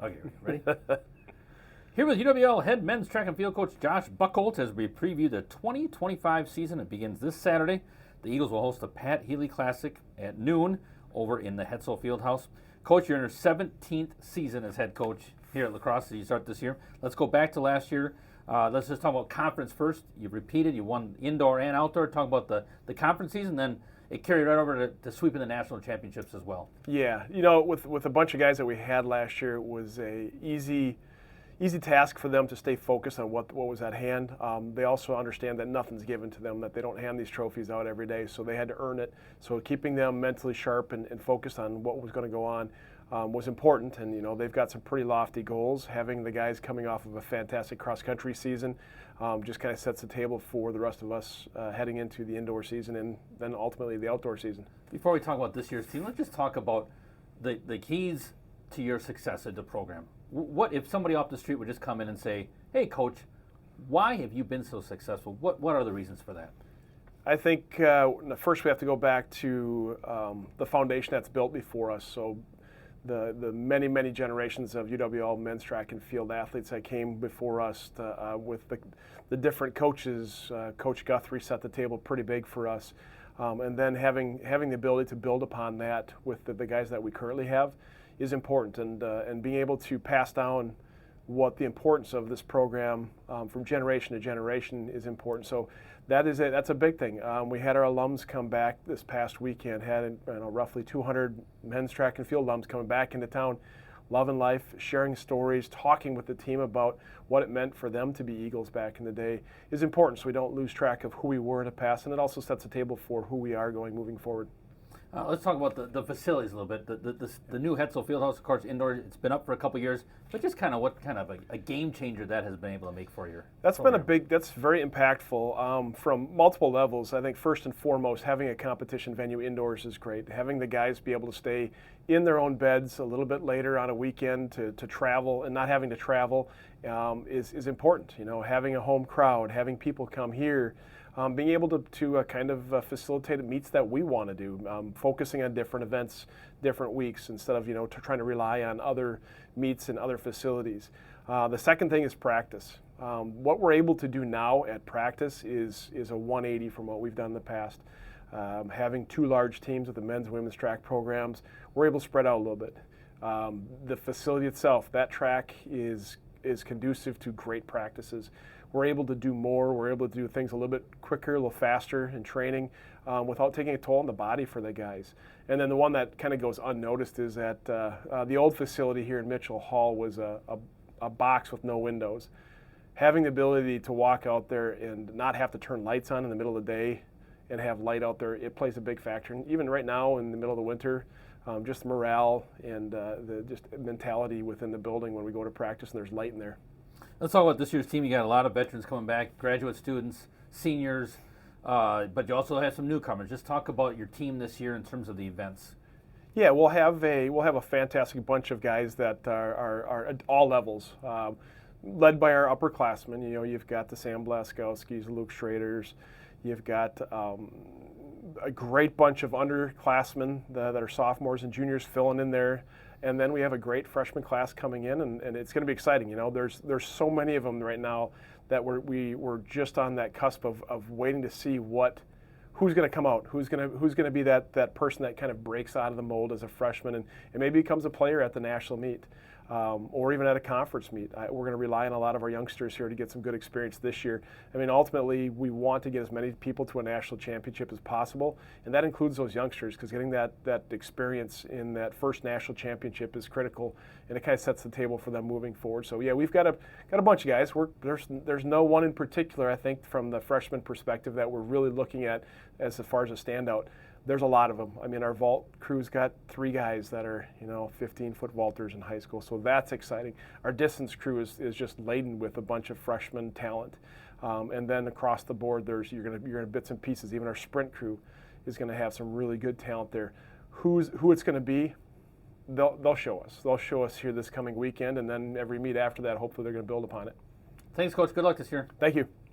Okay, ready? Here with UWL head men's track and field coach Josh Buchholtz as we preview the 2025 season. It begins this Saturday. The Eagles will host the Pat Healy Classic at noon over in the Hetzel Fieldhouse. Coach, you're in your 17th season as head coach here at La Crosse as you start this year. Let's go back to last year. Let's just talk about conference first. You repeated, you won indoor and outdoor. Talk about the conference season, then it carried right over to sweeping the national championships as well. Yeah, with a bunch of guys that we had last year, it was a easy task for them to stay focused on what was at hand. They also understand that nothing's given to them, that they don't hand these trophies out every day, so they had to earn it. So keeping them mentally sharp and focused on what was going to go on was important. And they've got some pretty lofty goals. Having the guys coming off of a fantastic cross-country season just kind of sets the table for the rest of us heading into the indoor season and then ultimately the outdoor season. Before we talk about this year's team, let's just talk about the keys to your success at the program. What if somebody off the street would just come in and say, "Hey, Coach, why have you been so successful? What are the reasons for that?" I think first we have to go back to the foundation that's built before us. So the many generations of UWL men's track and field athletes that came before us with the different coaches. Coach Guthrie set the table pretty big for us. And then having the ability to build upon that with the guys that we currently have is important, and being able to pass down what the importance of this program from generation to generation is important. So that's a big thing. We had our alums come back this past weekend, had roughly 200 men's track and field alums coming back into town, loving life, sharing stories, talking with the team about what it meant for them to be Eagles back in the day is important, so we don't lose track of who we were in the past, and it also sets the table for who we are moving forward. Let's talk about the facilities a little bit. The new Hetzel Fieldhouse, of course, indoor. It's been up for a couple years, but just what kind of a game changer that has been able to make for you. That's very impactful from multiple levels. I think first and foremost, having a competition venue indoors is great. Having the guys be able to stay in their own beds a little bit later on a weekend to travel and not having to travel is important. Having a home crowd, having people come here. Being able to kind of facilitate meets that we want to do, focusing on different events, different weeks, instead of trying to rely on other meets and other facilities. The second thing is practice. What we're able to do now at practice is a 180 from what we've done in the past. Having two large teams with the men's and women's track programs, we're able to spread out a little bit. The facility itself, that track is conducive to great practices. We're able to do more. We're able to do things a little bit quicker, a little faster in training without taking a toll on the body for the guys. And then the one that kind of goes unnoticed is that the old facility here in Mitchell Hall was a box with no windows. Having the ability to walk out there and not have to turn lights on in the middle of the day and have light out there, it plays a big factor. And even right now in the middle of the winter, just morale and the just mentality within the building when we go to practice and there's light in there. Let's talk about this year's team. You got a lot of veterans coming back, graduate students, seniors, but you also have some newcomers. Just talk about your team this year in terms of the events. Yeah, we'll have a fantastic bunch of guys that are at all levels, led by our upperclassmen. You've got the Sam Blaskowskis, Luke Schraders. You've got a great bunch of underclassmen that are sophomores and juniors filling in there. And then we have a great freshman class coming in, and it's going to be exciting. There's so many of them right now that we're just on that cusp of waiting to see who's going to come out, who's going to be that person that kind of breaks out of the mold as a freshman and maybe becomes a player at the national meet. Or even at a conference meet. We're going to rely on a lot of our youngsters here to get some good experience this year. Ultimately, we want to get as many people to a national championship as possible, and that includes those youngsters, because getting that experience in that first national championship is critical, and it kind of sets the table for them moving forward. So yeah, we've got a bunch of guys. There's no one in particular, I think, from the freshman perspective that we're really looking at as far as a standout. There's a lot of them. Our vault crew's got 3 guys that are, 15-foot vaulters in high school, so that's exciting. Our distance crew is just laden with a bunch of freshman talent, and then across the board, you're gonna bits and pieces. Even our sprint crew is going to have some really good talent there. Who it's going to be, they'll show us. They'll show us here this coming weekend, and then every meet after that, hopefully they're going to build upon it. Thanks, Coach. Good luck this year. Thank you.